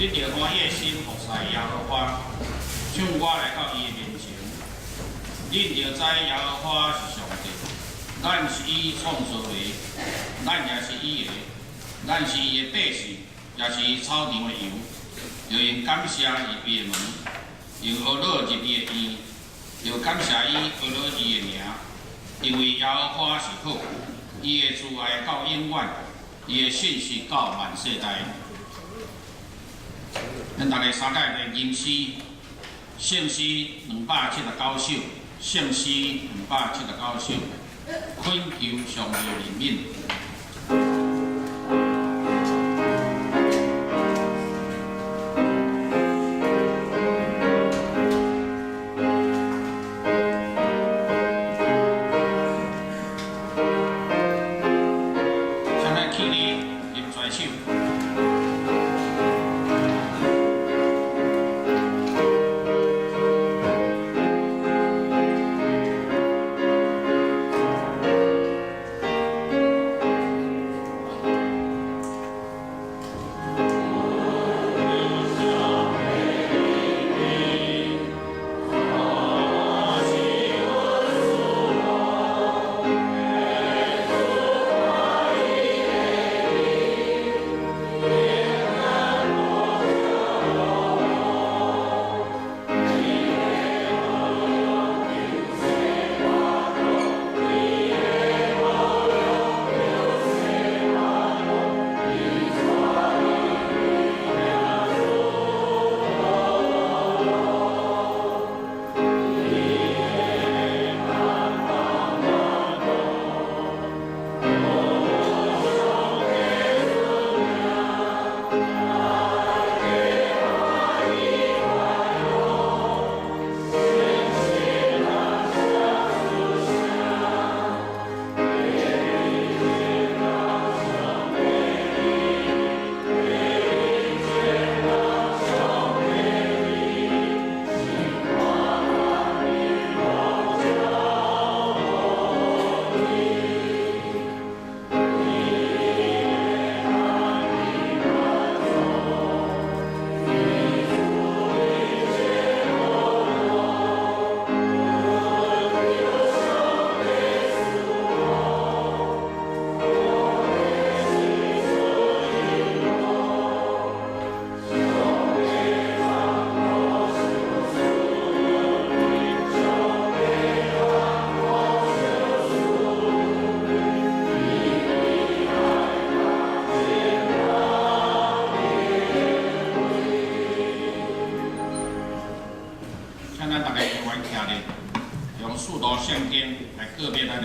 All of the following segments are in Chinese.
你着欢喜的心服侍耶和华，像我来到伊的面前，恁着知耶和华是上帝，咱是伊创造的，咱也是伊的，咱是伊的百姓，也是伊草场的羊。就用感谢伊闭门，用学乐入伊的院，就感谢伊学乐伊的名，因为耶和华是好，伊的慈爱到永远，伊的信实到万世代。咱大家三界的吟诗，圣诗279首，圣诗279首，恳求上帝怜悯。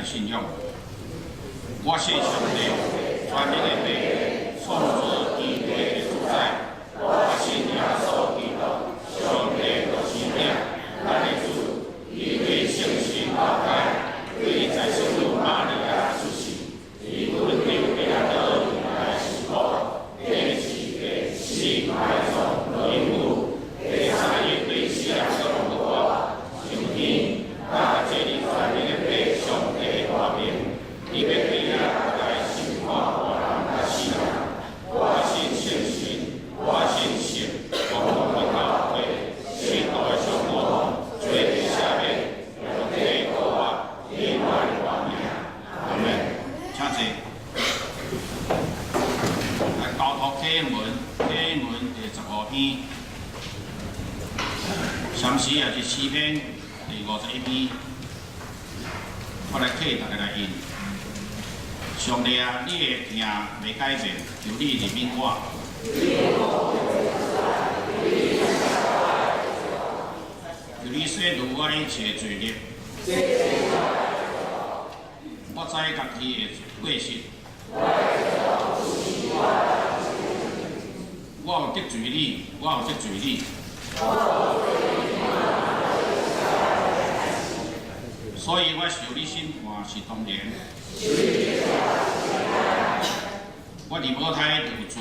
信仰，我信上帝，全能的父，创造天地的主宰。我信耶稣基督，上帝就是命，咱的主，伊对圣神交代，对在生母玛利亚出世，伊本着彼拉多来事故，天时地死埋葬人物，第三日对死人所活活，上天，他这里全能的父，上帝的大名，伊要对咱来审判活人甲死人。我信圣神，我信神，共同的教会，信道的上路，罪的赦免，用体告我，永远活命。阿门。请坐。来交托启应文，启应文第15篇，上时也是诗篇第51篇。我来替大家来印。上帝啊，你的听袂改变，求你怜悯我。求你洗除我一切罪孽。我知家己的过失。我有得罪你，我有得罪你。所以我受你审判是当然。我伫母胎就有罪。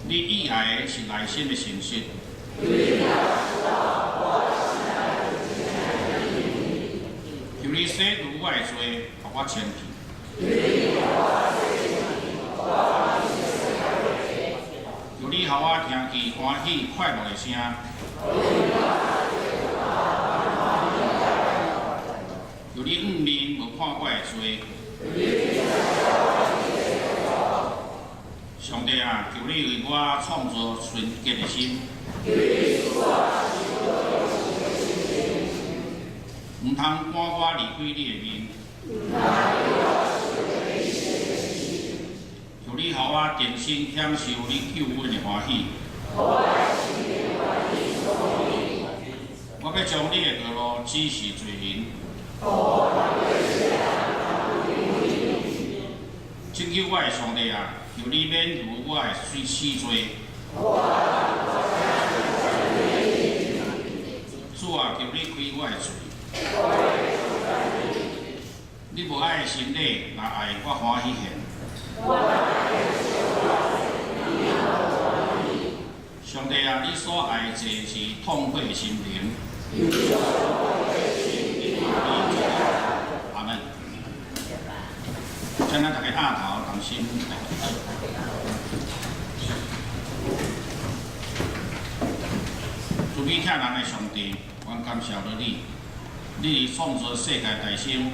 你以爱的是内心的诚实。求你洗除我的罪，互我清洁。互我听见欢喜快乐的声。求你掩面无看我的罪。上帝啊，求你为我创造纯洁的心。唔通赶我离开你的面。求你互我定心享受你救恩的欢喜。我要将你的道路指示罪人。拯救我的上帝啊，求你免除我的死罪。主啊，求你开我的嘴。你无爱的心理，若爱我欢喜现。上帝啊，你所爱的是痛快的心灵。阿门。请咱大家压头，同心来祈祷。主比疼人的上帝，阮感谢了你。你是创造世界大生，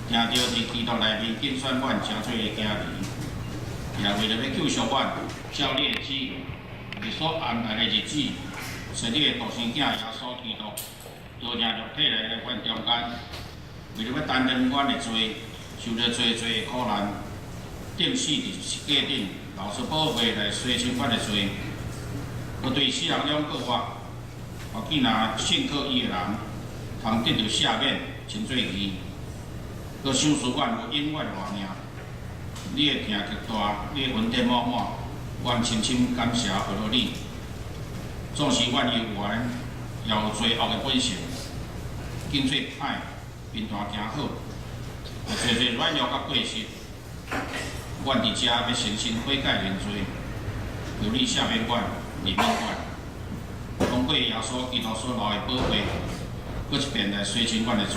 听到伫基督内面竞选阮诚多的囝儿，也为了要救赎阮，照你的旨意，你所安排的日子，使你的独生囝耶稣基督道成肉体来阮中间，为了要担当阮的罪，受着多的苦难，钉死伫十架顶，流出宝血来洗清阮的罪，佮对世人两个法，或见若信靠伊的人，通得到赦免，清做义，佮想使阮有永远的活命。你的疼极大，你的恩典满满，阮深深感谢爱落你。总是阮有缘，也有罪恶的本性，经做歹，平淡行好，有侪软弱甲过失。阮伫遮要诚心悔改认罪，求你赦免阮，怜悯阮，通过耶稣基督所流的宝血，搁一遍来洗清阮的罪，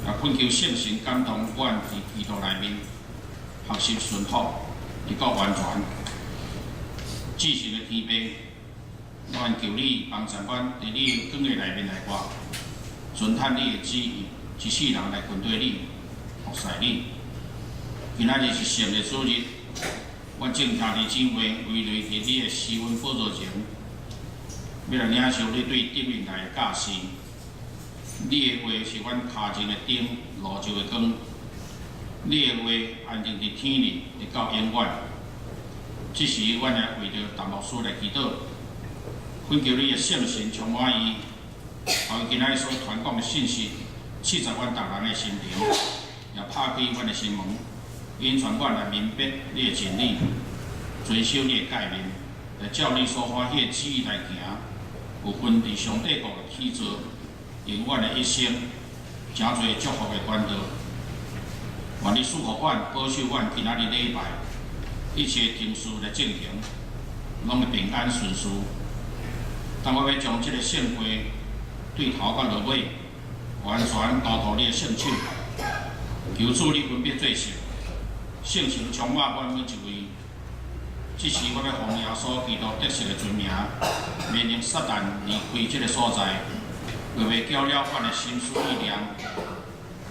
也恳求圣神感动阮伫基督内面学习顺服，直到完全。至神的天父，阮求你帮助阮伫你光的内面来活，遵探你的旨意，一世人来跟对你，服侍你。今仔日是圣的主日，阮正听你姊妹围绕伫你的施恩宝座前，要来领受你对顶面来的教示。你的话是阮脚前的灯，路上的光。你的话安定伫天里，直到永远。这时，阮也为着陈牧师来祈祷，恳求你的圣神充满伊，互伊今仔日所传讲的信息，刺在阮逐人的心灵，也拍开阮的心门，引传阮来明白你的真理，遵守你的诫命，来照你所欢喜的旨意来行，有份伫上帝国的起造，永远的一生，诚侪祝福的管道。愿你赐福阮，保守阮今仔日礼拜，一切程序来进行，拢会平安顺遂。当我要将这个圣会对头到落尾，完全交托你的圣手，求主你分别做事，圣神充满阮每一位。这时我要奉耶稣基督得胜的尊名，命令撒旦离开这个所在，为要搅了阮的心思意念，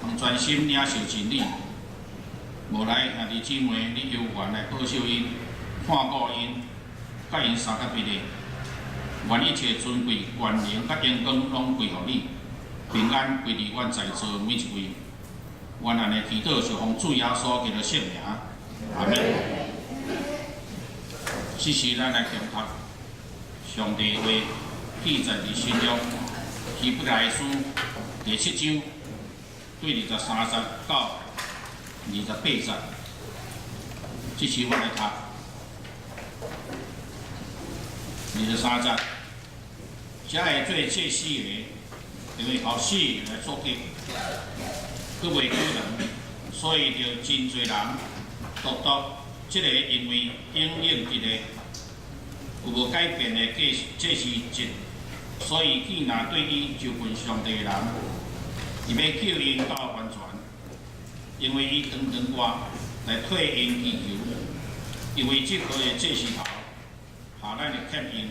通专心领受真理。无来兄弟姊妹，你有缘来保守因、看顾因，甲因相甲别离。愿一切尊贵、权能甲荣光拢归乎你，平安归伫阮在座每一位。愿安尼祈祷是奉主耶稣基督圣名，阿门。此时咱来共读上帝话记载伫新约希伯来书第7章对23节到28节，这时我来读23节，这会做这死的，因为后死来作结，佫袂可能，所以就真侪人独这个因为应用一个有无改变的这是节，所以既然对伊就近上帝的人，伊要救因到完全。因为伊长活来退因祈求，因为即号的这石头咱的欠用，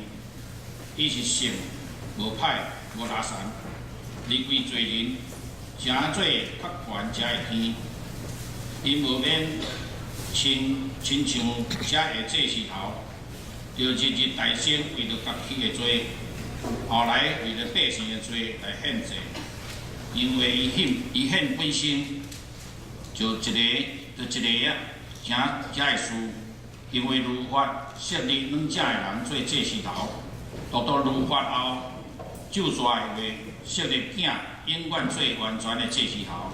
伊是性无歹无拉散，离开罪人，诚做较悬遮会天，因无免亲像遮会祭司头，着日日大声为着家己的罪，后来为着百姓的罪来献祭，因为伊献本身就一个遮会事，因为律法设立两者的人做祭司头，独独律法后，就抓的话设立囝永远做完全的祭司头。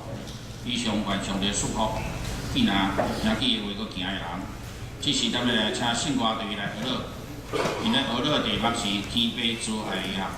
以上愿上帝祝福，既然听记的话搁行的人，这时咱们来请圣歌队来学乐，因咧学乐题目是天父做爱呀。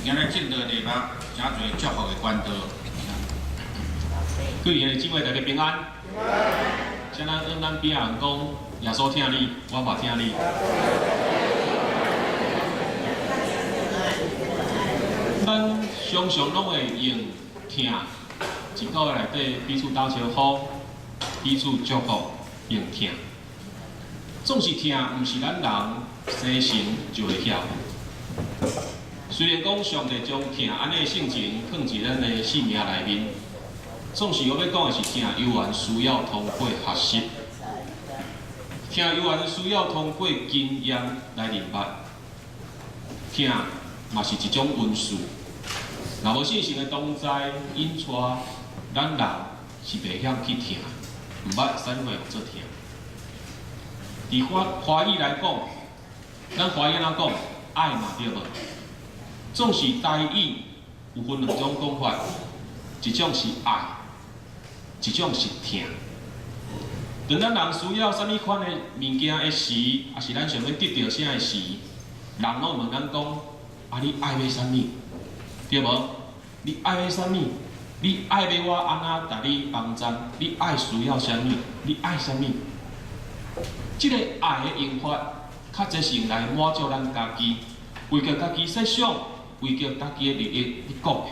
今日进道题目，诚侪祝福的管道。各位姊妹大家平安。像咱跟咱边人讲，耶稣听你，我嘛听你。咱常常拢会用听，一个月内底彼此打招呼，彼此祝福，用听。总是听，毋是咱人生神就会晓。虽然讲上帝将听安尼性情放伫咱的性命内面，总是我要讲的是听有缘需要通过学习，听有缘需要通过经验来明白，听嘛是一种温书。若无信心的同在引带，咱人是袂晓去听，毋捌散会做听。伫华语来讲，咱华语安怎讲？爱嘛对无？总是台语有分两种讲法，一种是爱，一种是听。当咱人需要啥物款的物件的时，也是咱想要得到啥的时，人拢问咱讲：啊，你爱要啥物？对无？你爱要啥物？你爱要我安怎甲你帮赞？你爱需要啥物？你爱啥物？即个爱的用法，较侪是用来满足咱家己，为着家己设想，为着家己的利益去讲的。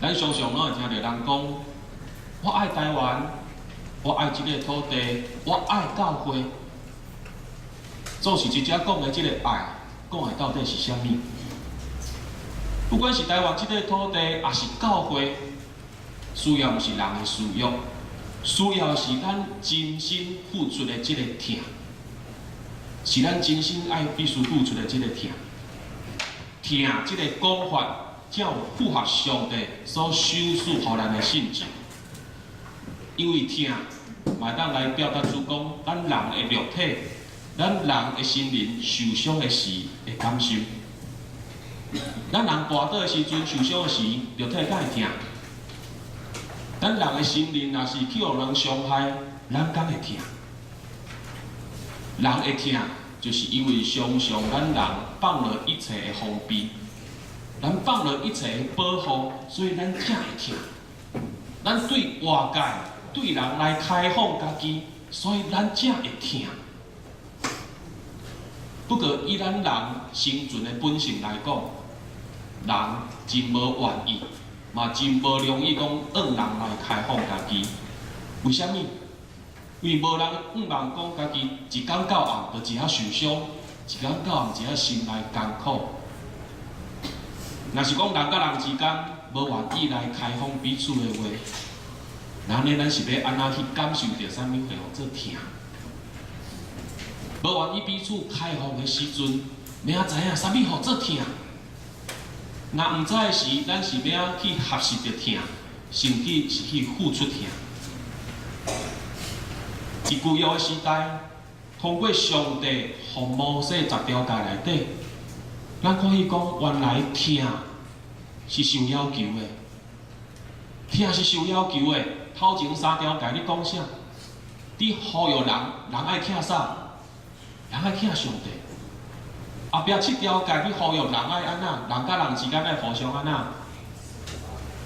咱常常拢会听到人讲：我爱台湾，我爱即个土地，我爱教会。总是直接讲的即个爱，讲的到底是啥物？不管是台湾即个土地，也是教会，需要毋是人的需要，需要是咱真心付出的即个疼，是咱真心爱必须付出的即个疼。疼即个讲法，才有符合上帝所授予予咱的性质。因为疼，嘛当来表达出讲，咱人的肉体，咱人的心灵受伤的时的感受。咱人跋倒的时阵受伤的时，肉体敢会疼。咱人的心灵若是去互人伤害，咱敢会疼。人会疼，就是因为常常咱人放了一切的封闭，咱放了一切的保护，所以咱才会疼。咱对外界、对人来开放家己，所以咱才会疼。不过以咱人生存的本性来讲，人真无愿意，嘛真无容易讲让人来开放家己。为虾米？因为无人毋茫讲家己一天到暗就一下受伤，一天到暗一下心内艰苦。若是讲人甲人之间无愿意来开放彼此的话，那呢咱是要安怎去感受到啥物会互做疼？无愿意彼此开放的时阵，要知影啥物互做疼？若毋知的时，咱是要去学习着疼，甚至是去付出疼。伫旧约的时代，通过上帝互摩西10条诫内底，咱可以讲原来疼是受要求的，疼是受要求的。头前3条诫你讲啥？你呼吁人，人爱疼啥？人爱疼上帝。后壁7条诫你呼吁人爱安怎？人甲人之间爱互相安怎？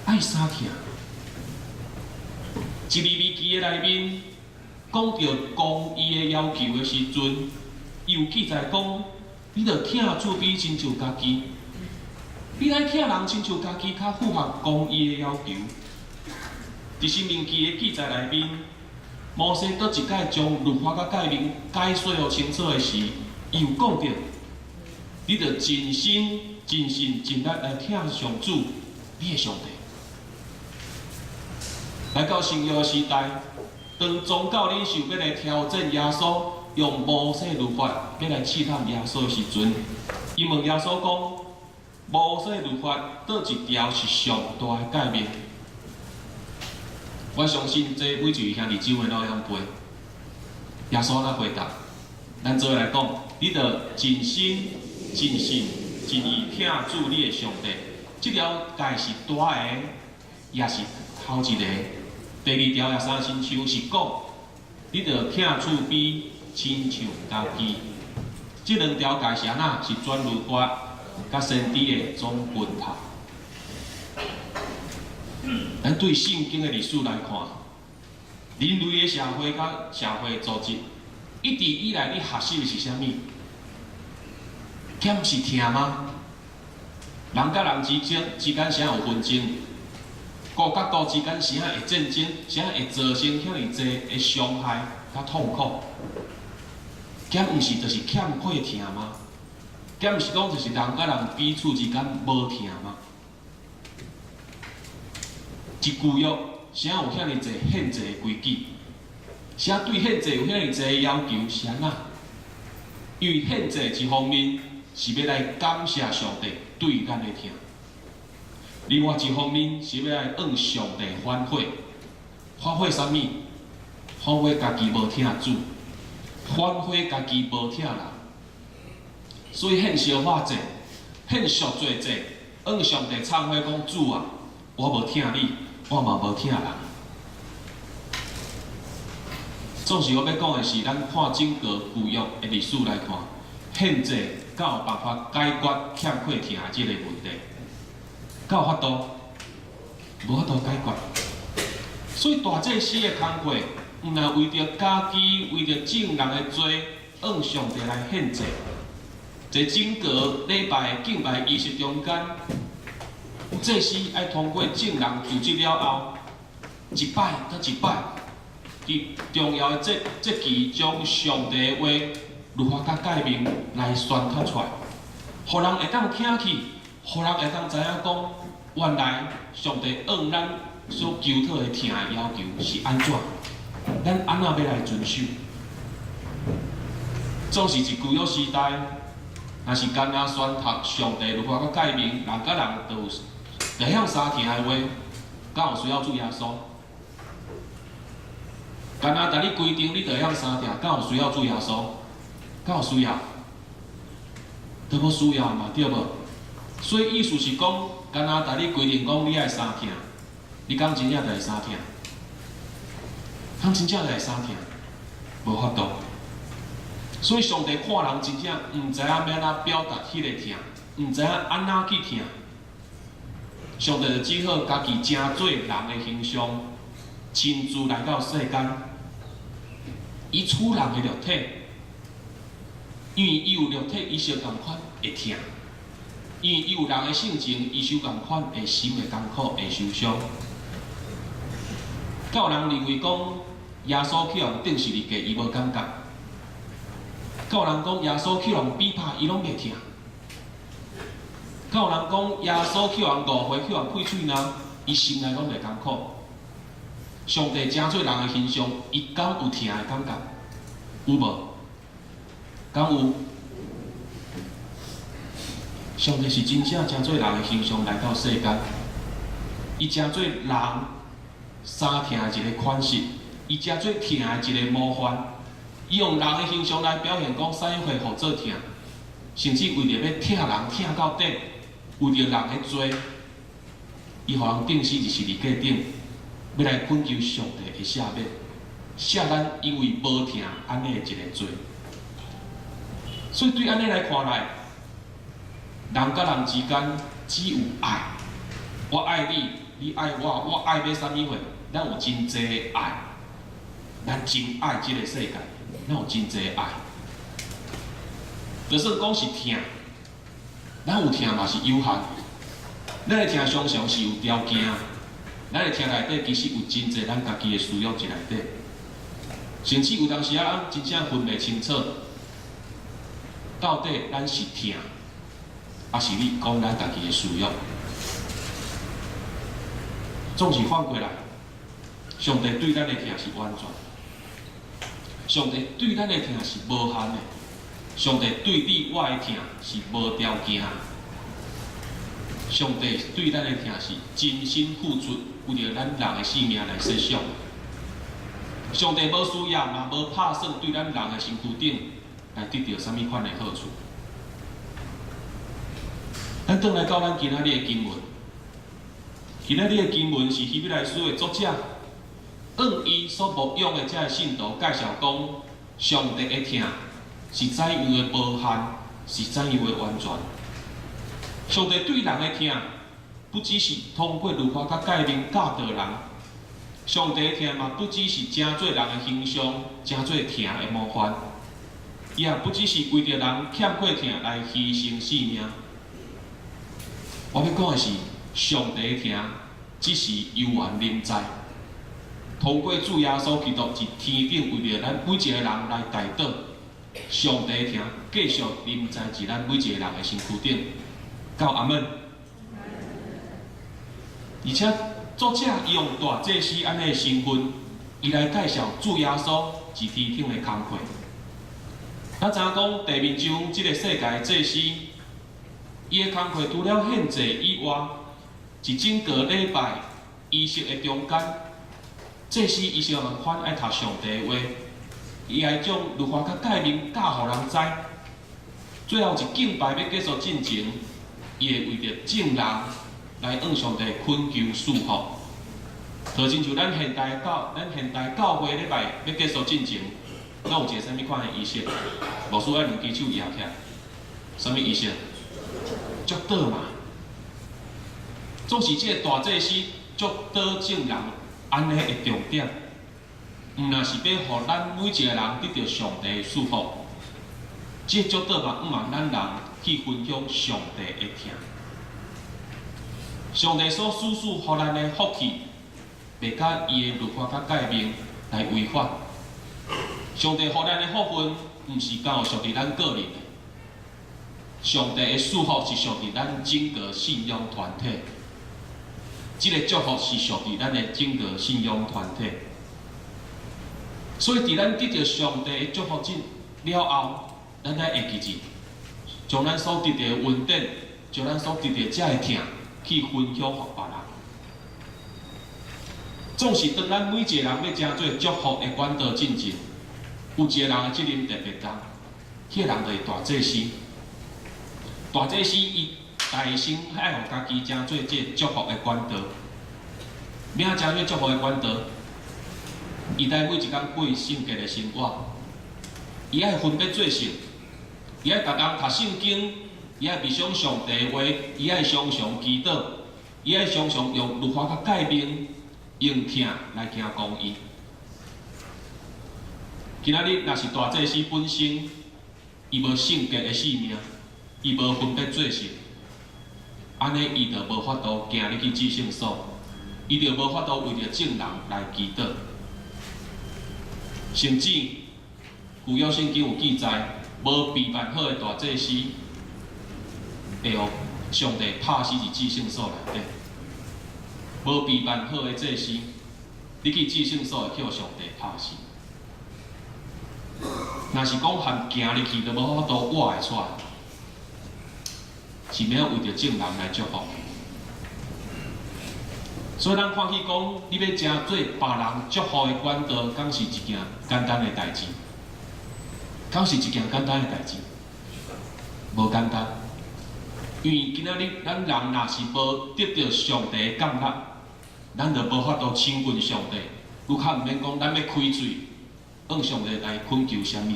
爱相疼。一利未记的内面讲到公义的要求的时阵，有记载讲，你着疼厝边亲像家己，你来疼人亲像家己，较符合公义的要求。伫申命记的记载内面，摩西倒一届将律法甲诫命解说互清楚的时，伊有讲到，你着真心、真心、真力来疼上主，你的上帝。来到新约的时代，当宗教领袖要来挑战耶稣，用摩西律法要来试探耶稣的时阵，伊问耶稣讲：摩西律法倒一条是上大的诫命？我相信这每一位兄弟姊妹都会晓背。耶稣来回答：咱做来讲，你着真心、真心、真意疼主你的上帝。这条诫是大的，也是头一个。第2条也相亲像是讲，你着疼厝边亲像家己。这2条诫是安那？是全律法甲先知的总分头。咱对圣经的历史来看，人类的社会甲社会组织，一直以来你学习的是啥物？减是疼吗？人甲人之间谁有纷争？国甲国之间谁会战争？谁会造成遐尼济的伤害甲痛苦？减毋是就是欠缺疼吗？减毋是讲就是人甲人彼此之间无疼吗？一句约，啥有遐尼侪限制的规矩？啥对限制有遐尼侪的要求？是安那？因为限制一方面是要来感谢上帝对咱的疼，另外一方面是要来向上帝反悔。反悔啥物？反悔家己无疼主，反悔家己无疼人。所以献烧化祭、献赎罪祭，向上帝忏悔讲：主啊，我无疼你，我嘛无疼人。总是我要讲的是，咱看整个旧约的历史来看，献祭敢有办法解决欠缺疼的这个问题？敢有法度？无法度解决。所以大祭司的工课，毋但为着家己，为着众人的罪，向上帝来献祭。在整个礼拜的敬拜仪式中间，祭司爱通过众人聚集了后，一摆到一摆。伫重要的节期，将上帝的话、律法甲诫命来宣读出来，互人会当听去，互人会当知影讲，原来上帝按咱所求讨的听的要求是安怎，咱安怎要来遵守。总是一旧约时代，若是干那宣读上帝律法甲诫命，人甲人就向相听的话，敢有需要主耶稣？干那逐日规定你着向相听，敢有需要主耶稣？敢有需要？都无需要嘛，对无？所以意思是讲，干那逐日规定讲你爱相听，你敢真正着会相听？敢真正着会相听？无法度。所以上帝看人真正毋知影要安怎表达迄个听，毋知影安怎去听。上帝就只好家己成做人的形象，亲自来到世间。伊处人的肉体，因为伊有肉体，伊相共款会疼；因为伊有人的性情，伊相共款会心会艰苦，会受伤。有人认为讲耶稣去人顶是日过，伊无感觉；有人讲耶稣去人逼拍，伊拢袂疼；有人讲耶稣去人误会，去人配喙呢，伊心内拢袂艰苦。上帝成做人的形象，伊敢有疼的感觉？有无？敢有？上帝是真正成做人的形象来到世间，伊成做人相疼的一个款式，伊成做疼的一个模范，伊用人的形象来表现讲，啥物会互做疼，甚至为着要疼人疼到底，为着人的罪，伊互人定死就是日过顶。要来恳求上帝的赦免，赦咱因为无疼安尼的一个罪。所以对安尼来看来，人甲人之间只有爱。我爱你，你爱我，我爱要啥物货？咱有真济的爱，咱真爱这个世界，咱有真济的爱。就算讲是疼，咱有疼嘛是有限，咱的疼常常是有条件。咱的听内底其实有真侪咱家己的需要伫内底，甚至有当时啊，真正分袂清楚，到底咱是听，还是你讲咱家己的需要。总是反过来，上帝对咱的听是完全，上帝对咱的听是无限的，上帝对你我的听是无条件的。上帝对咱的听是真心付出，为着咱人的性命来设想。上帝无需要，嘛无打算对咱人的身躯顶来得到啥物款的好处。咱转来到咱今仔日的经文，今仔日的经文是希伯来书的作者按伊所牧养的这个信徒介绍讲，上帝的听是怎样的无限，是怎样的完全。上帝对人的听，不只是通过律法甲诫命教导人，上帝的听嘛，不只是成做人的形象，成做听的模范，伊也不只是为着人欠缺听来牺牲性命。我要讲的是，上帝的听只是有缘临在，通过主耶稣基督伫天顶为着咱每一个人来代祷，上帝的听继续临在伫咱每一个人的身躯顶。到阿门。而且作者用大祭司安尼的身份，伊来介绍主耶稣一天顶的工课。咱知影讲地面上即个世界的祭司，伊的工课除了献祭以外，一整个礼拜仪式的中间，祭司伊相反爱读上帝的话，伊爱将律法甲诫命教互人知。最后一敬拜要结束进前，伊会为着众人来向上帝恳求赐福。就亲像咱现代教会礼拜要结束进前，咱有一个啥物款的仪式？牧师爱两支手摇起来，啥物仪式？祝祷嘛。总是这个大祭司祝祷众人安尼的重点，毋若是要互咱每一个人得到上帝的祝福。这祝祷嘛，毋茫咱人去分享上帝的听。上帝所赐予咱的福气，袂甲伊的律法甲诫命来违反。上帝予咱的福分，毋是刚好属于咱个人的。上帝的祝福是属于咱整个信仰团体。这个祝福是属于咱的整个信仰团体。所以，伫咱得到上帝的祝福了后，咱来会记住，将咱所得到的恩典，将咱所得到这个听，去分享给别人。总是当咱每一个人要成做祝福的管道进前，有一个人的责任特别重，迄个人就是大祭司。大祭司伊大心爱互家己成做这祝福的管道，咩成做祝福的管道？伊在每一天过圣洁的生活，伊爱分别做圣。伊爱逐工读圣经，伊爱默想上帝的话，伊爱常常祈祷，伊爱常常用律法甲诫命用听来行公义。今仔日若是大祭司本身，伊无圣洁的性命，伊无分别做圣，安尼伊就无法度行入去至圣所，伊就无法度为着众人来祈祷。甚至旧约圣经有记载。无备办好的大祭司，会互上帝拍死伫至圣所内底。无备办好的祭司，你去至圣所会去互上帝拍死。若是讲含行入去都无法度活会出来，是免为着众人来祝福。所以咱看起讲，你要成做别人祝福的管道，敢是一件简单的代志？敢是一件简单的代志？无简单，因为今仔日咱人若是无得到上帝的感觉，咱就无法度亲近上帝。愈较毋免讲，咱要开嘴向上帝来恳求啥物。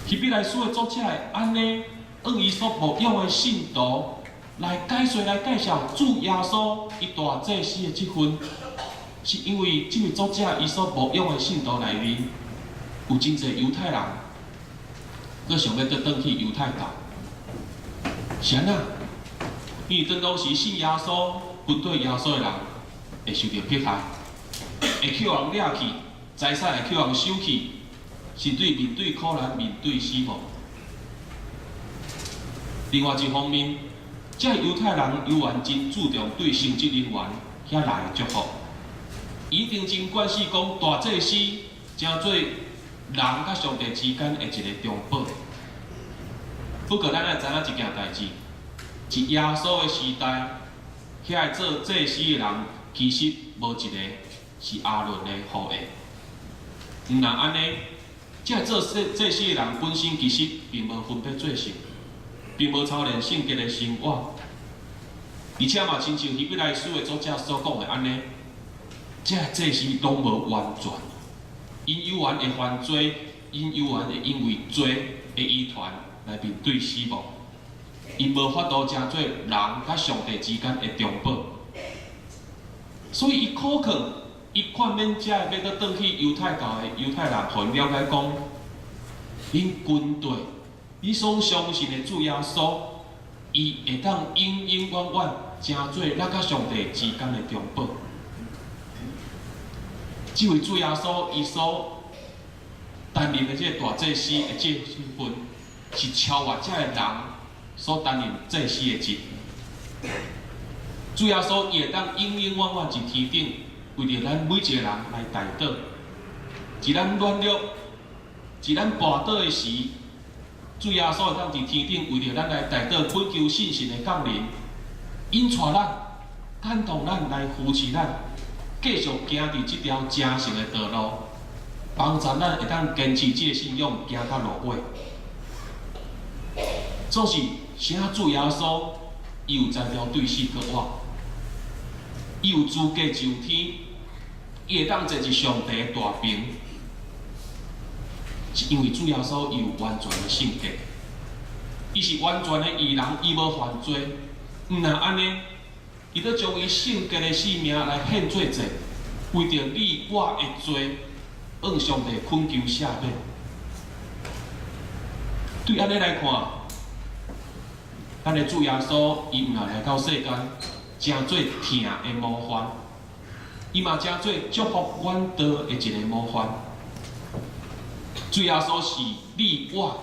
希伯来书的作者会安尼向伊所牧养的信徒来介绍主耶稣伊大祭司的这份，是因为这位作者伊所牧养的信徒内面。有真侪犹太人，佫想要倒去犹太教，是安怎？因为当时信耶稣、跟对耶稣的人会受到迫害，会去人掠去，财产会去人收去，是面对苦难、面对死亡。另外一方面，这犹太人犹原真注重对神职人员遐来的祝福，一定真关系讲大祭司正做。人甲上帝之间的一个中保。不过，咱爱知影一件代志，是耶稣的时代，遐个做祭司的人，其实无一个是亚伦的后裔。毋然安尼，这做祭司的人本身其实并无分别做圣，并无操练圣洁的生活，而且嘛，亲像希伯来书的作者所讲的安尼，这祭司拢无完全。因有缘会犯罪，因有缘会因为罪的依传来面对死亡，因无法度成做人甲上帝之间的中保，所以伊可能伊看免遮要搁倒去犹太教的犹太人，互因了解讲，因军队，你所相信的主耶稣，伊会当永永远远成做咱甲上帝之间的中保。这位主耶稣，伊所担任的这个大祭司的这身份，是超越这个人所担任祭司的职。主主耶稣也当永永远远伫天顶，为着咱每一个人来代祷。伫咱软弱、伫咱跋倒的时，主耶稣会当伫天顶为着咱来代祷，恳求信心的降临，引带咱、感动咱来扶持咱，继续行伫这条正诚的道路，帮助咱会当坚持这个信仰，行到落尾。总是啥主耶稣，伊有才调对视搁我，伊有资格上天，伊会当坐一上帝的大屏。是因为主耶稣伊有完全的性格，伊是完全的义人，伊无犯罪。毋但安尼，伊要将伊性格的性命来献做祭，为着你我的罪，向上帝恳求赦免。对安尼来看，咱的主耶稣伊毋但来到世间，真做疼的模范，伊嘛真做祝福远道的一个模范。主耶稣是你我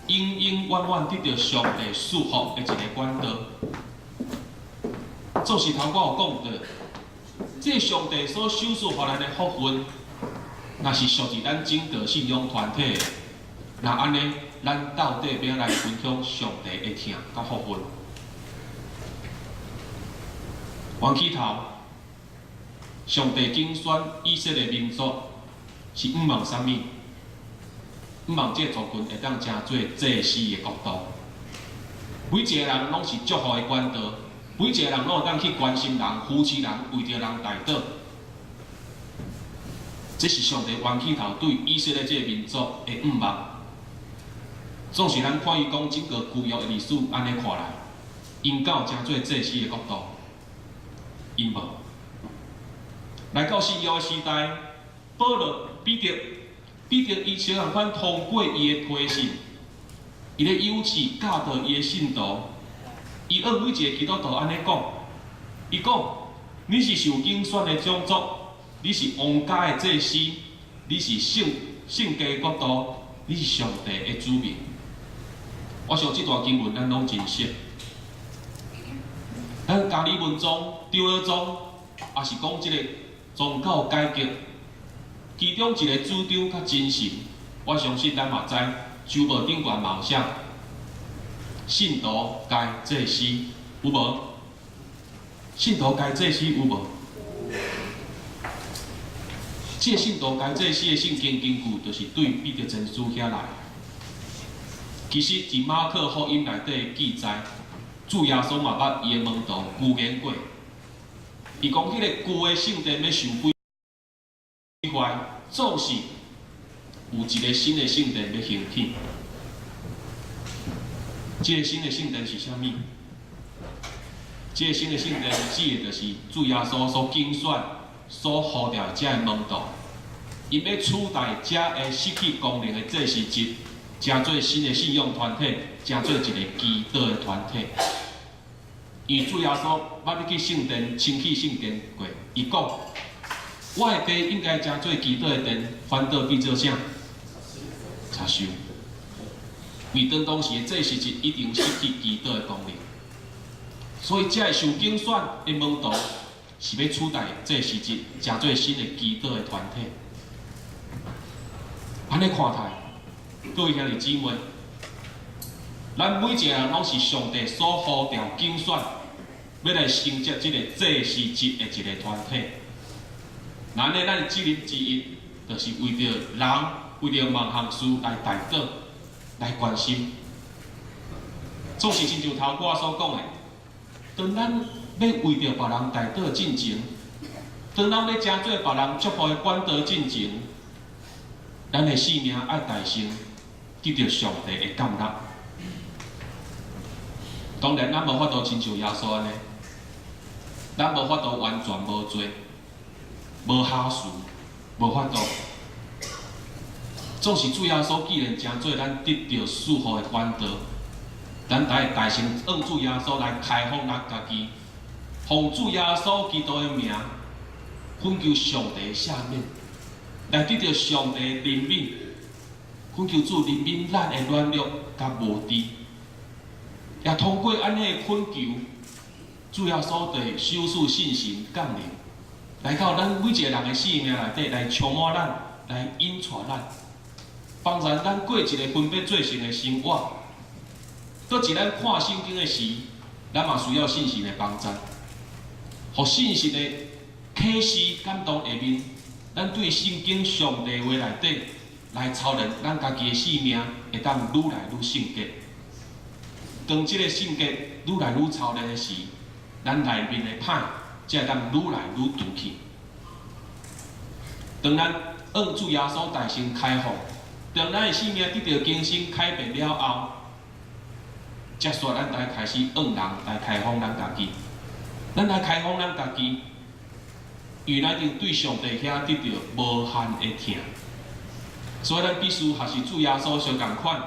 永永远远得到上帝祝福的一个管道。总是头我有讲到，这上帝所赏赐予咱的福分，若是属于咱整个信仰团体的，那安尼，咱到底要来分享上帝的疼甲福分。往起头，上帝竞选以色列民族，是毋望啥物？毋望这族群会当成做祭司的国度，每一个人拢是祝福的管道，每一个人拢会当去关心人、扶持人、为着人代祷。这是上帝弯起头对以色列这个民族的毋望。总是咱看伊讲整个旧约的历史安尼看来，因有成做祭司的国度，因无。来到新约的时代，保罗、彼得伊相共款通过伊的批信，伊咧诱使教导伊的信徒，伊向每一个基督徒安尼讲，伊讲：你是受拣选的种族，你是王家的祭司，你是圣家的国度，你是上帝的子民。我想这段经文咱拢真熟，咱家里文章、长老章，也是讲即个宗教改革。其中一个主张较真实，我相信咱嘛知，周报顶悬嘛有写，信徒该祭司有无？信徒该祭司有无？这信徒该祭司的圣经根据，就是对彼得前书遐来。其实，伫马可福音内底记载，主耶稣嘛捌伊的门徒预言过，伊讲迄个旧的圣殿要受毁坏，总是有一个新的圣殿要兴起。这个新的圣殿是啥物？这个新的圣殿指的就是主耶稣所拣选、所呼召遮的门徒，因要取代遮的失去功能的祭司制。成做新的信仰团体，成做一个基督的团体。因为主耶稣捌要去圣殿清气圣殿过，伊讲：我的地应该成做基督的殿，反倒变做啥？查修。为当时的祭司制一定失去基督的功能，所以这受拣选的门徒是要取代祭司制，成做新的基督的团体。安尼看待。各位兄弟姊妹，咱每一个人拢是上帝所呼召、拣选，要来承接这个祭司制的一个团体。咱的责任之一，就是为着人、为着万项事来代祷、来关心。总是亲像头我所讲的，当咱要为着别人代祷进前，当咱要成做别人祝福的管道进前，咱的性命爱代成。得到上帝的感纳，当然咱无法度亲像耶稣安尼，咱无法度完全无罪、无下事、无法度。总是主耶稣既然成做咱得到祝福的管道，咱得大声向主耶稣来开放咱家己，奉主耶稣基督的名，恳求上帝的赦免，来得到上帝的怜悯。恳求主怜悯咱的软弱甲无知，也通过安尼的恳求，主要所在守护信心降临，来到咱每一个人的生命内底，来充满咱，来引带咱，帮助咱过一个分别做成的生活。倒一咱看圣经的时，咱嘛需要信心的帮助，互信心的启示感动下面，咱对圣经上帝话内底来操练咱家己的生命，会当愈来愈圣洁。当即个圣洁愈来愈操练的时，咱内面的歹才会当愈来愈除去。当咱按主耶稣大心开放，当咱的生命得到更新改变了后，接续咱来开始按人来开放咱家己，咱来开放咱家己，因咱就对上帝遐得到无限的疼，所以咱必须学习主耶稣相共款，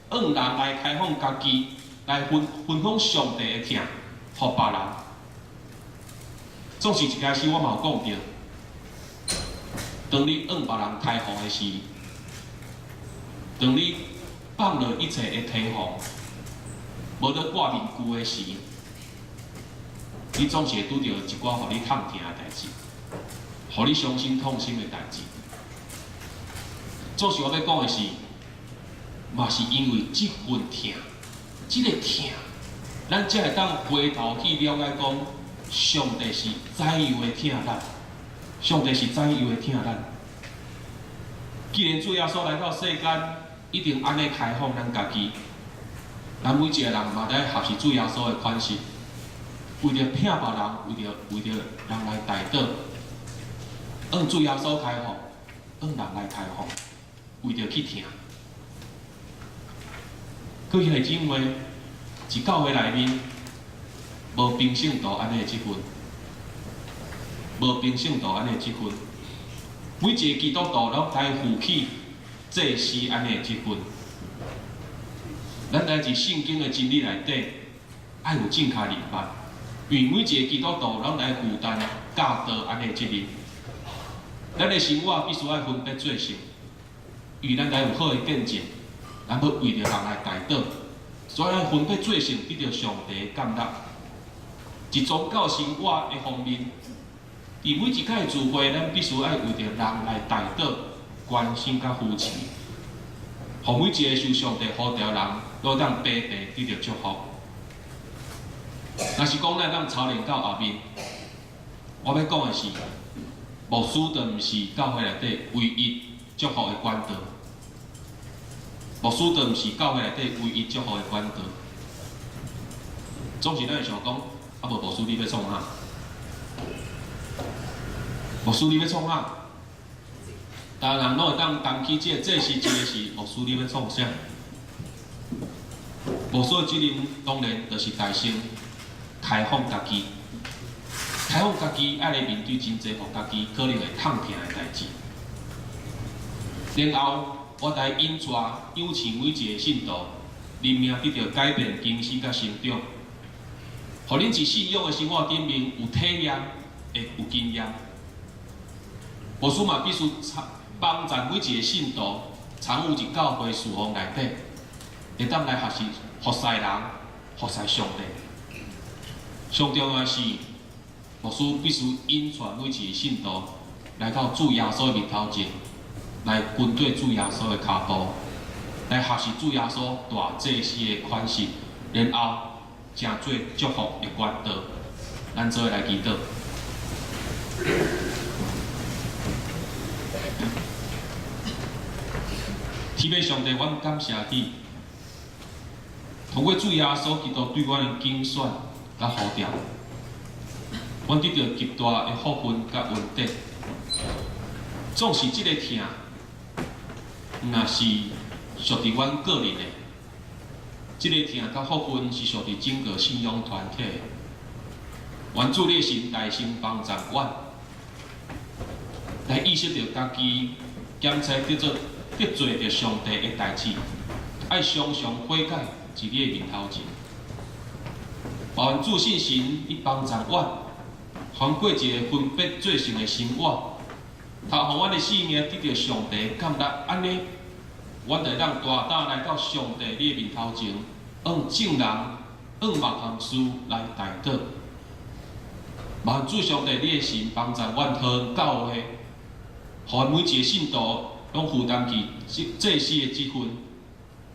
按人来开放家己，来分享上帝的疼，互别人。总是一开始我嘛有讲到，当你按别人开放的时，当你放了一切的提防，无得挂面具的时，你总是会拄到一寡互你痛疼的代志，互你伤心痛心的代志。总是我要讲的是，嘛是因为这份疼，这个疼，咱才会当回头去了解讲，上帝是怎样的疼咱，上帝是怎样的疼咱。既然主耶稣来到世间，一定安尼开放咱家己。咱每一个人嘛，在学习主耶稣的款式，为着疼别人，为着人来带倒，按主耶稣开放，按人来开放，为着去疼。过去的姊妹，一教会内面，无平圣道安尼的积分，无平圣道安尼的积分，每一个基督徒拢该负起祭司安尼的积分。咱来自圣经的真理内底，爱有正确明白，因为每一个基督徒拢来负担教导安尼的责任。咱的生活必须要分别做成，因为咱来有好的见证，咱要为着人来带倒，所以咱分别做成得到上帝的感动。一宗教生活的方面，伫每一届聚会，咱必须要为着人来带倒，关心甲扶持，互每一个受上帝呼召人，都当白白得到祝福。若是讲咱操练到后面，我要讲的是，牧师就毋是教会内底唯一祝福的管道。牧师就毋是教会内底唯一祝福的管道。总是咱会想讲，啊无牧师你要创啥？牧师你要创啥？逐个人拢会当担起这是牧师你要创啥？牧师的责任当然就是大声开放家己，开放家己，爱来面对真侪互家己可能会痛疼的代志。然后我来引带邀请每一个信徒，人命得到改变、更新甲成长，互恁伫信仰的生活顶面有体验，会有经验。牧师嘛必须帮助每一个信徒参与入教会侍奉内底，会当来学习服侍人、服侍上帝。上重要的是，牧师必须引传每一个信徒来到主耶稣的面头前，来跟对主耶稣的脚步，来学习主耶稣大祭司的款式，然后成做祝福的管道。咱做来祈祷。天父上帝，阮感谢你，通过主耶稣基督对阮的拣选甲呼召，阮得到极大的福分甲恩典。总是这个疼，若是属于阮个人的，这个疼甲福分是属于整个信仰团体的。愿主你的神大声帮助阮，来意识到家己检测得罪着上帝的代志，爱常常悔改，伫你的面头前。愿主信神，你帮助阮，通过一个分别做成的生活，通互阮的生命得到上帝的感觉，安尼，阮就当大胆来到上帝你的面头前，用正人、用牧行师来带倒，望主上帝你的神帮助阮堂教会，互每一个信徒拢负担起祭司的职分，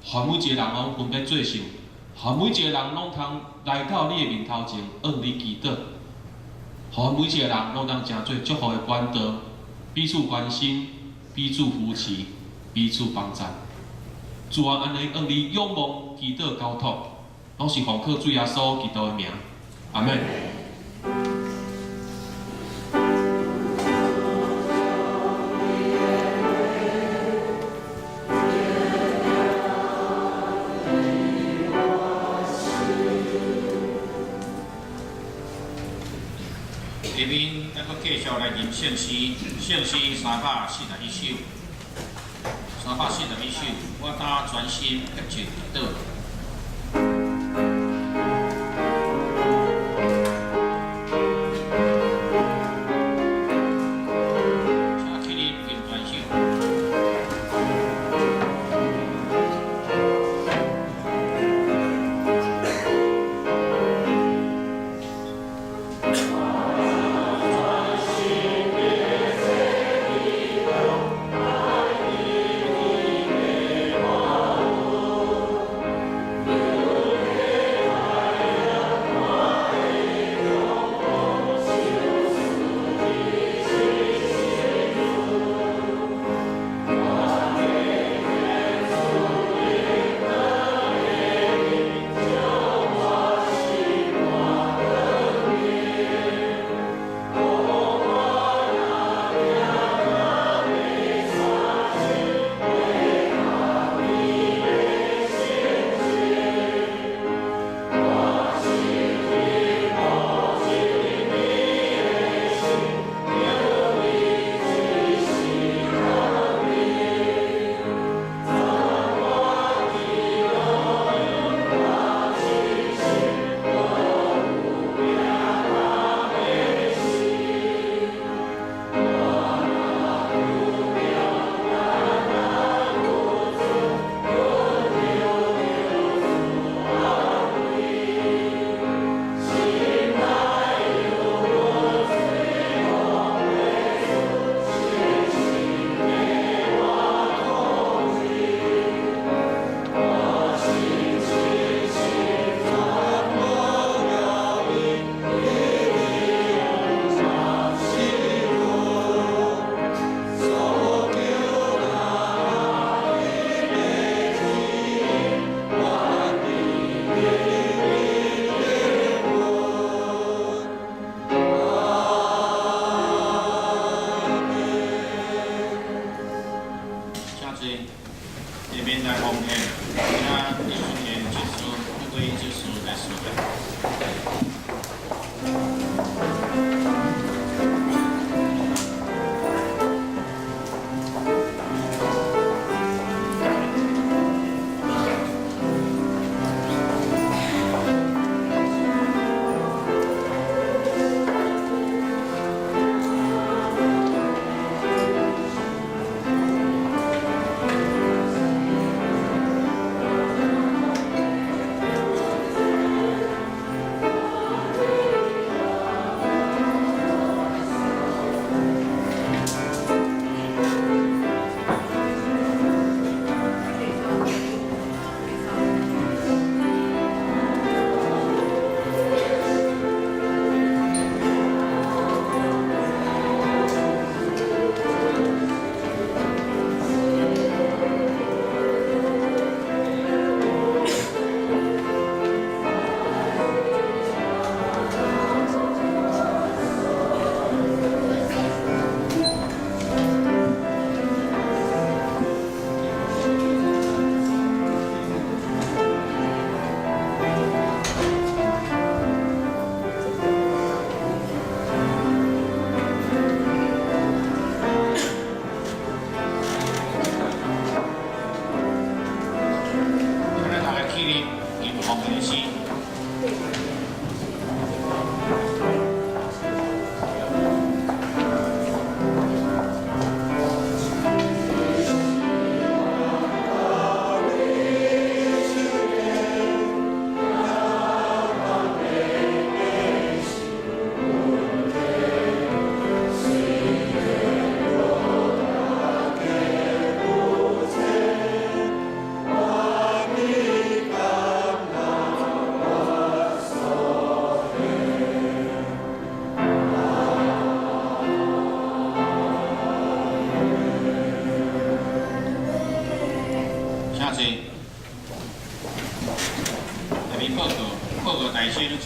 互每一个人拢分别做成，互每一个人拢通来到你的面头前，向你祈祷，互每一个人拢当成做祝福的管道，彼此关心，彼此扶持，彼此帮助。主啊，安尼向你仰望、祈祷、交托，拢是奉靠主耶稣基督的名，阿门。下面咱阁继续来念圣诗341首，341首，我当专心竭切祈祷。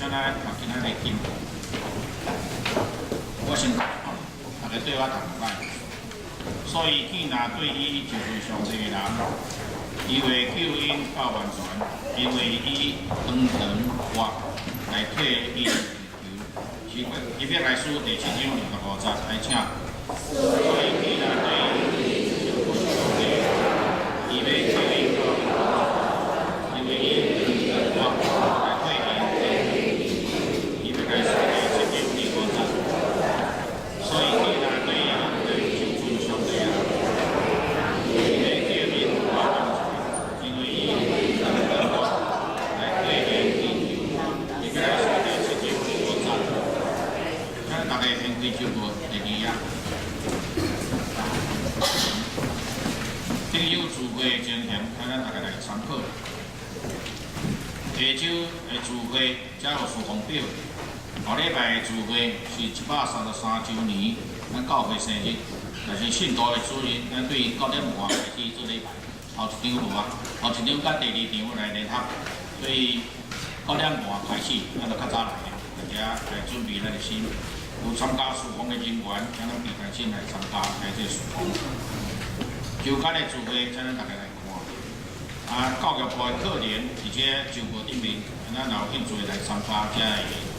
请咱读今仔日经文。我先读吼，大家对我读一摆。所以见那对伊就会上帝的人，伊为救因到完全，因为伊长长活来替因祈求。希伯来书第7章25节，来请。所以见那对伊就会上帝，伊为救因到完全，因为伊长长活来替因。希伯来书第7章25节，所以见那对伊。就无第2啊。丁酉聚会的情形，咱大家来参考。下周的聚会才有事奉表，后礼拜的聚会是133周年，咱教会生日，但是信徒的主日，咱对9点半开始做礼拜，后一场无啊，后一场甲第2场来联合，所以9点半开始，咱就较早来，大家来准备咱的心。有参加事奉的人员，请咱平常心来参加来这事奉。周间的聚会，请咱大家来看。教育部的课程，而且周末顶面，咱也有兴趣来参加这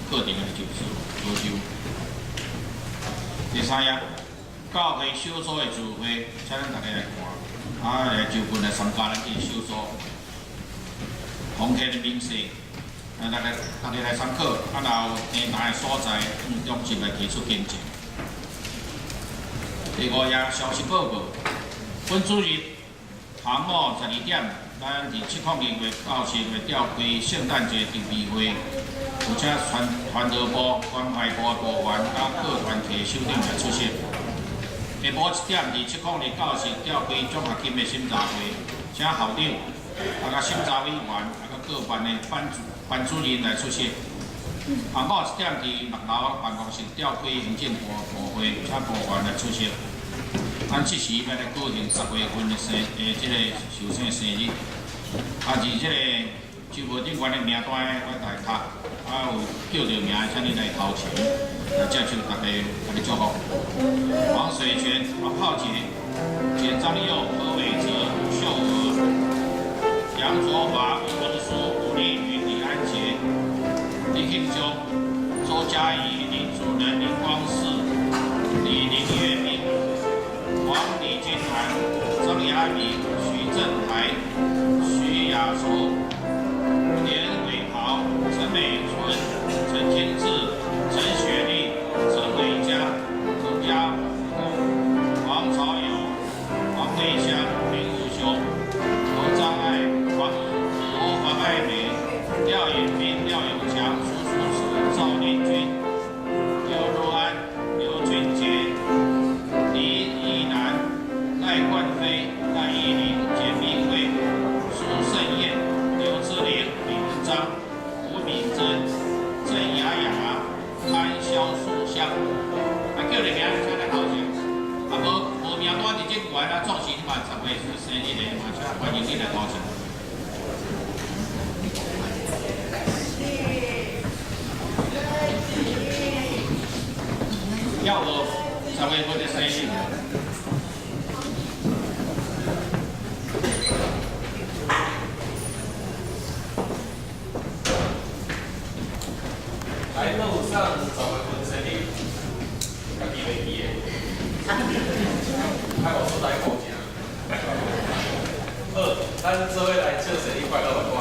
课程的就是招收。第3页，教会小组的聚会，请咱大家来看。来周末来参加咱这小组，红天的名声。大家来参考，若有天台的所在，用心来提出见证。第5页消息报告，本主日下午12点，咱伫702月97月召开圣诞节特别会，有请传道部、关怀部部员甲各团体首长来出席。下晡1点，伫702教室召开奖学金的审查会，请校长、甲审查委员、各班的班主任来出席。下午1点，伫6楼办公室召开行政部会，请部员来出席。咱即时要来举行10月份的这个寿星生日，而这个周末顶员的名单我来读，有叫着名，请你来头前来接受大家祝福。王水泉、王浩杰、简章佑、何伟哲、秀娥、杨卓华、吴文书、吴丽云、李安杰、李庆忠、周嘉怡、林主任、林光世、李月明、黄李君涵、张雅敏、徐正台、徐雅洲、连伟豪、陈美春、陈天志、陈雪莉、陈伟佳、陈家宏、王朝友、王伟祥、林武雄、侯张爱、黄爱美、廖延斌、廖永强、苏淑慈、赵连军、刘若安、刘俊杰、李怡南、赖冠飞、赖依林、简明慧、苏胜燕、刘志玲、李文章、吴敏珍、郑雅雅、潘萧淑香。叫你名，请来头前。无名单伫这关总是你嘛10月生日的嘛，请欢迎你来头前。要无10月份的生日。来路上10月份生日，家己袂记的，爱我出来讲声。好，咱做伙来唱生日快乐的歌。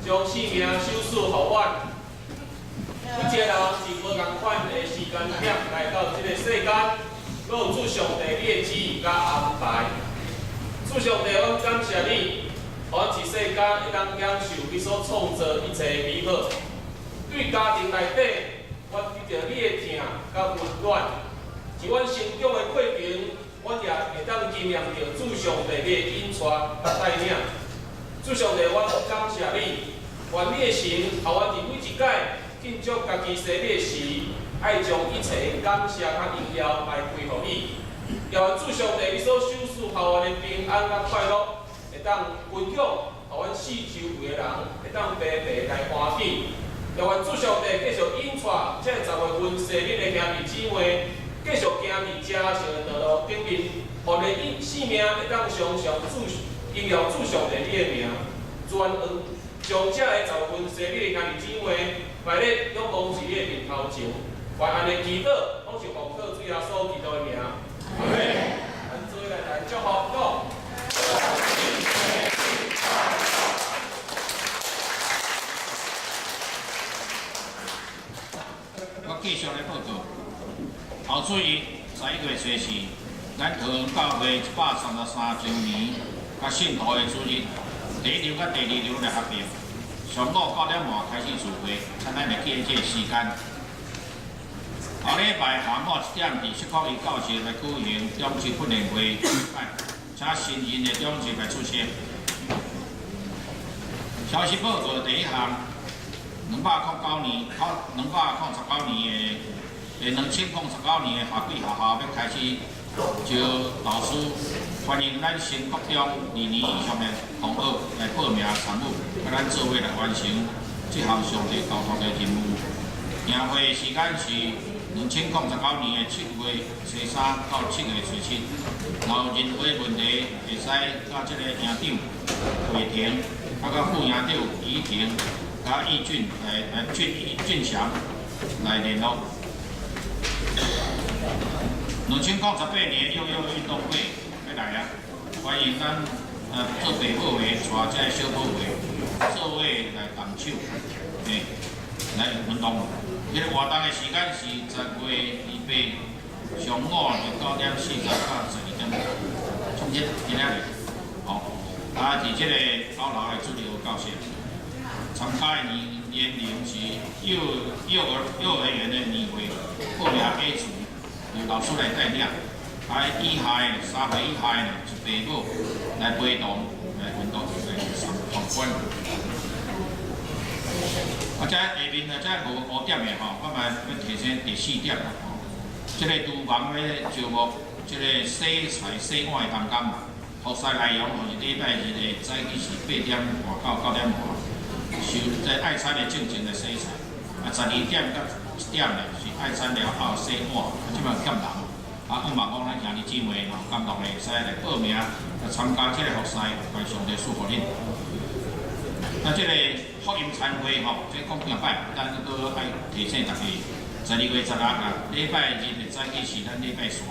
将性命收赐予阮，每一个人是无共款的时间点来到这个世间，阁有主上帝你的旨意甲安排。主上帝，阮感谢你，阮一世间一人享受你所创造一切美好。对家庭内底，我遇到你的疼甲温暖，是阮成长的过程，我也会当经验到主上帝你的引带甲带领。主上帝，我感谢你，愿你的神，互我伫每一届庆祝家己生日时，爱将一切感谢甲荣耀来归互你。也愿主上帝，你所赏赐互我的平安甲快乐，会当分享。互阮四周围的人会当白白来欢喜，也愿主上帝继续引带这10月份生日的兄弟姊妹，继续行伫正常的道路顶面，互你生命会当常常荣耀主上帝你的名，专恩将这10月份生日的兄弟姊妹摆咧仰望伫你的面头前，愿安尼祈祷，拢是奉靠主耶稣基督的名。阿门。咱做来祝福讲。我继续来报告。后水11月初四，咱桃园教会133周年，甲信徒的主日，第1场甲第2场来合并。上午9点半开始聚会，咱来记这个时间。后礼拜下午1点伫7块1教室来举行中级训练会，请新任的长级来出席。消息报告第1项。209年的2019年的法规学校要开始招老师，欢迎咱新国中2年以上的同学来报名参与，甲咱做伙来完成这项上帝交托的任务。营会时间是2019年的7月初3到7月初7，然后任何问题会使甲这个营长会庭，甲副营长仪婷。甲俊祥来联络。2018年幼幼运动会要来啊！欢迎咱做爸母的带这个小宝贝做伙来动手，来运动。这个活动的时间是10月28上午9点40到12点，从今仔日，伫这个高楼的主流教室。参加的年龄是幼儿园的年会，报名 A 组由老师来带领，以下的3岁以下的是爸母来陪同来运动来参观。这下面这5点的我们要提醒第4点这个厨房咧招募这个洗菜洗碗的同工，服务内容是礼拜日的早起是8点半到9点半。收在爱餐的正经的洗菜，12点到1点呢是爱餐了后洗碗，即摆欠人。希望讲咱兄弟姊妹有感动的，会使来报名来参加这个服侍，愿上帝祝福恁。这个福音餐会这讲几摆，咱都爱提醒大家，12月16日礼拜日的早起是咱礼拜3，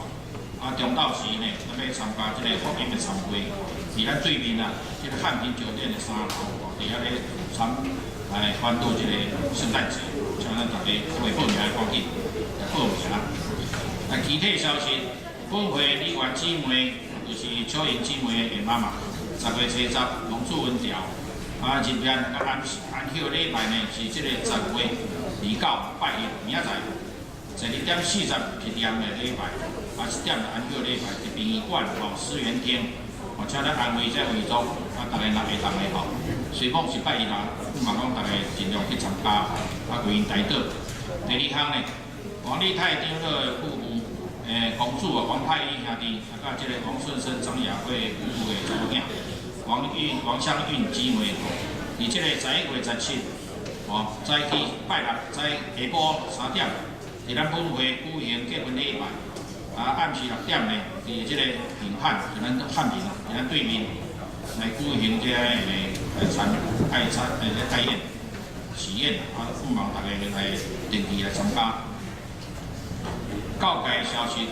中昼时呢，咱要参加这个福音的餐会，伫咱对面这个汉平酒店的3楼，伫遐咧。来欢度这个圣诞节，请咱大家未报名的赶紧来报名。具体消息，本会李元姊妹就是秋莹姊妹的妈妈，10月初10龙珠文调，入面安休礼拜呢是这个10月29拜一，明仔载12点40是2个礼拜，1点安休礼拜是殡仪馆思源厅，请咱安慰这会众，大家若会当的虽讲是拜一啦，希望讲大家尽量去参加，为因带倒。第2项呢，王丽太长老的父母，公主王派义兄弟，甲这个王顺生长雅会夫妇的祖囝，王香韵姊妹，伫这个11月17，早起拜六早下晡3点，伫咱本会举行结婚礼拜，暗时6点呢，伫这个平汉，伫咱汉平，伫咱对面来举行这个爱宴喜宴，希望大家来定期来参加。告解消息，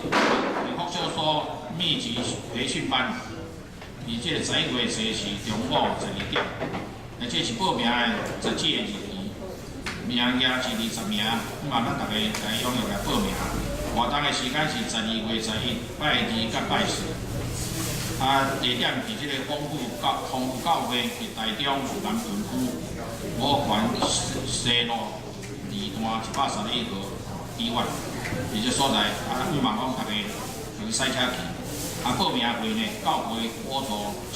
福小所密集培训班，伫这个11月14中午12点，这是报名的实际的日期，名额是20名，希望咱大家来踊跃来报名。活动的时间是12月11拜2甲拜4。地点是这个丰富教会是台中南屯区五环西路2段换131号医院，伫这所在希望讲大家赛车去。报名费呢，9岁补助1500，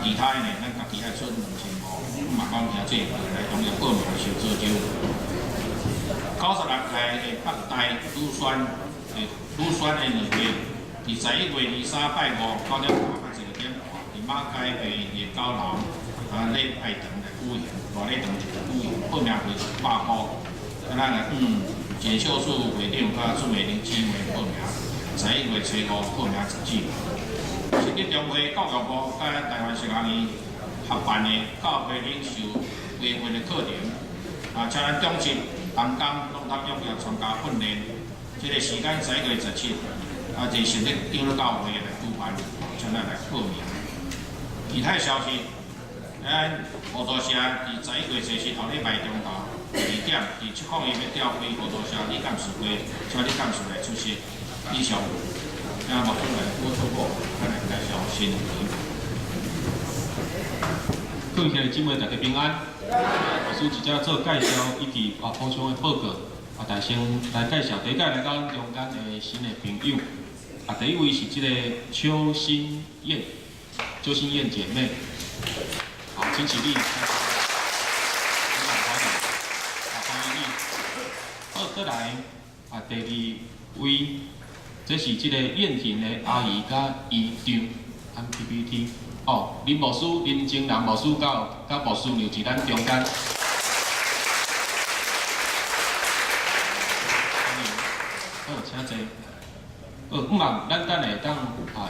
其他的呢，咱家己爱出2500。希望讲听这来踊跃报名受招招。96届的北大女选的年龄，伫11月23拜59点半到12点半，伫马街的热狗楼礼拜堂来举行，大礼堂举行，报名费100块。咱来简秀树会长甲朱美玲姊妹报名，11月初5报名截止。是伫中华教育部甲台湾实验院合办的教育领袖培训的课程，请咱中职、东工拢通踊跃参加训练。这个时间11月17，就成立长老教会来主办，请咱来报名。其他消息，咱合作社伫11月17后礼拜中昼2点，伫7矿医要调开合作社李干事会，请李干事来出席。以上，目前来补充过，咱来介绍新闻。各位姊妹，大家平安。老师直接做介绍以及补充的报告。大先来介绍，第一届来到中间的新的朋友。第一位是这个邱心燕姐妹。好，请起立。欢迎你。好，再来第二位，这是这个燕婷的阿姨甲姨丈，按 PPT。林牧师、林正南牧师甲牧师娘伫咱中间。好，请坐。望咱等下当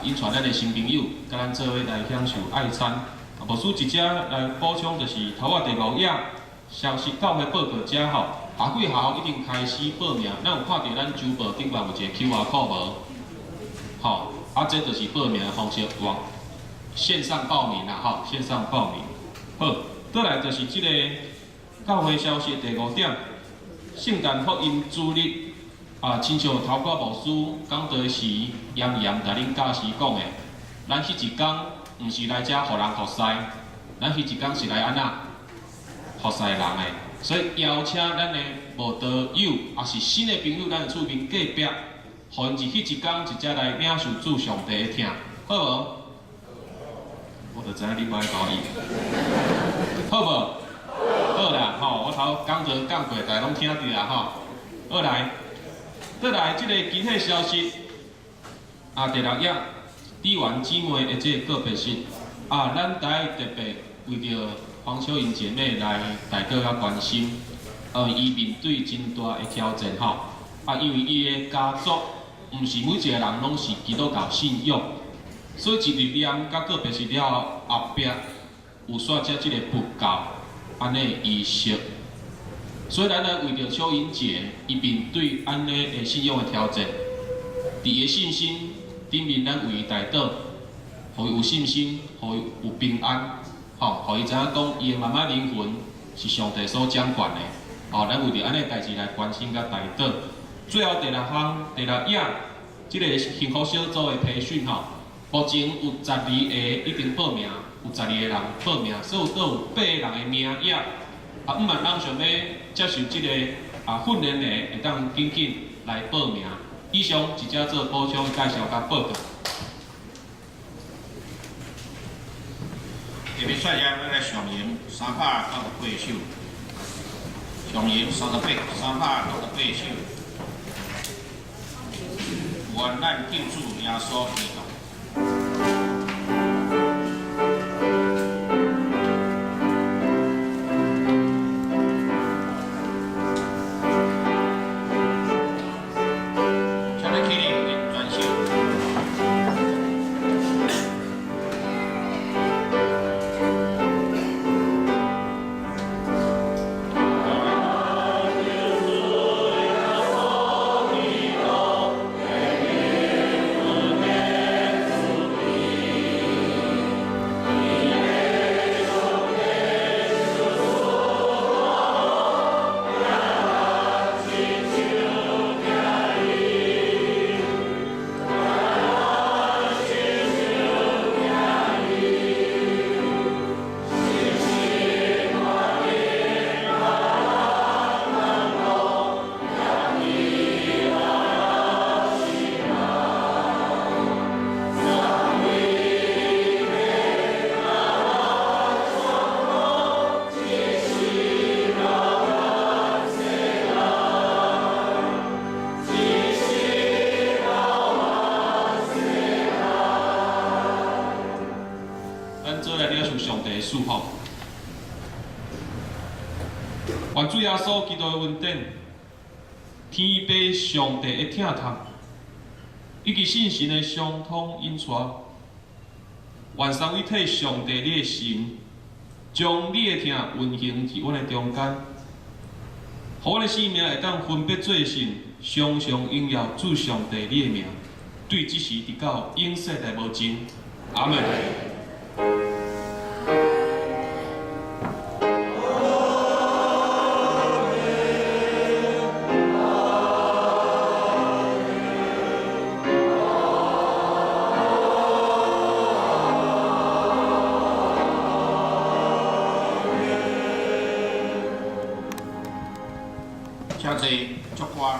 引传咱的新朋友，甲咱做伙来享受爱餐。牧师直接来补充，就是头仔第5页消息教会报告遮吼，下几号已经开始报名。咱有看到咱周报顶面有一个 QR code 无？吼，这就是报名的方式，线上报名啦，线上报名。好，再来就是这个教会消息第5点，圣诞福音主日。亲像头个牧师讲台时，严甲恁教师讲的，咱迄一天毋是来遮互人服侍，咱迄一天是来安怎服侍人的。所以邀请咱的无道友，也是新的朋友，咱厝边隔壁，互因伫迄一天直接来领受主上帝的听，好无？我就知影你无爱搞伊，好无？好啦，我头讲过大家拢听着啦，好来。再来，这个具体消息第6页，李元姊妹的这个个别室咱台特别为着黄秋英姐妹来大家较关心，伊面对真大的挑战因为伊的家族毋是每一个人拢是基督教信仰，所以一入念甲个别室了后壁有煞遮这个不教安尼仪式。所以咱来为着秋英姐，伊面对安尼的信仰的挑战，伫伊的信心顶面，咱为伊代祷，互伊有信心，互伊有平安，互伊知影讲伊的妈妈灵魂是上帝所掌管的，咱为着安尼代志来关心甲代祷。最后第6页，即个幸福小组的培训目前有12个已经报名，有12个人报名，所以都有8个人的名额。5万人想要接受这个训练的，会当紧紧来报名。以上直接做补充介绍甲报告。特别率先要来上映368首，上映368首，愿咱救主耶稣基督。做来领受上帝的祝福。愿主耶稣基督的恩典、天父上帝的疼痛，以及圣神的相通引带，愿三位体上帝你的神，将你的疼运行伫阮的中间，互阮的生命会当分别做圣，常常荣耀主上帝你的名，对即时直到永世代无尽。阿门。遮济祝歌。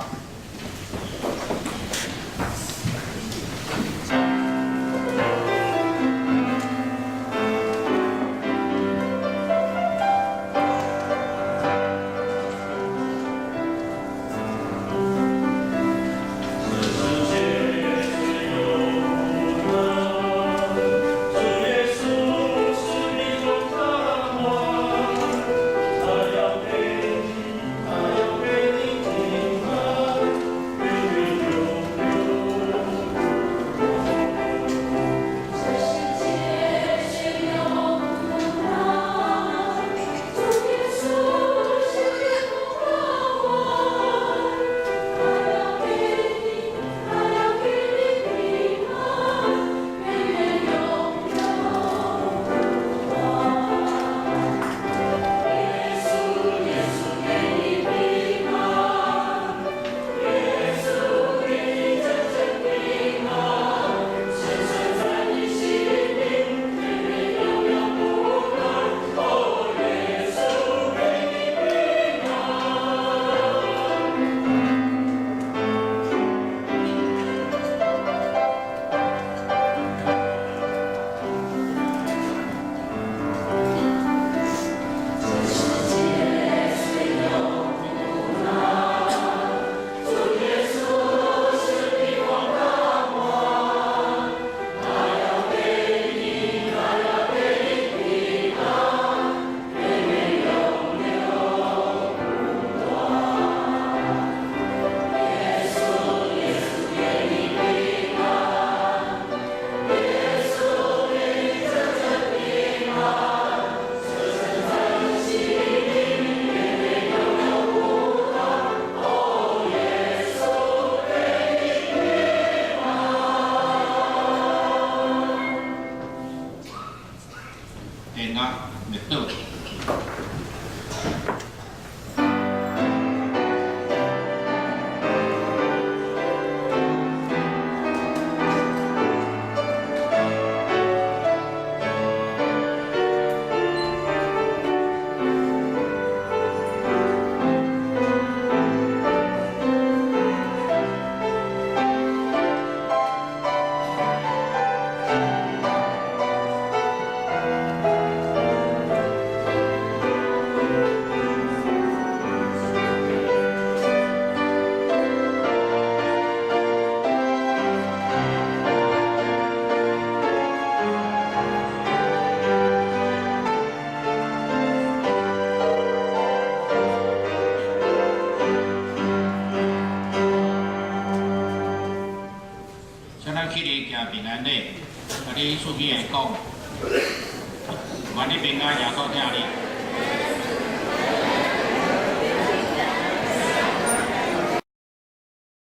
电啊，热倒。像咱去年行平安礼，甲你顺便会讲，愿你平安，耶稣听你。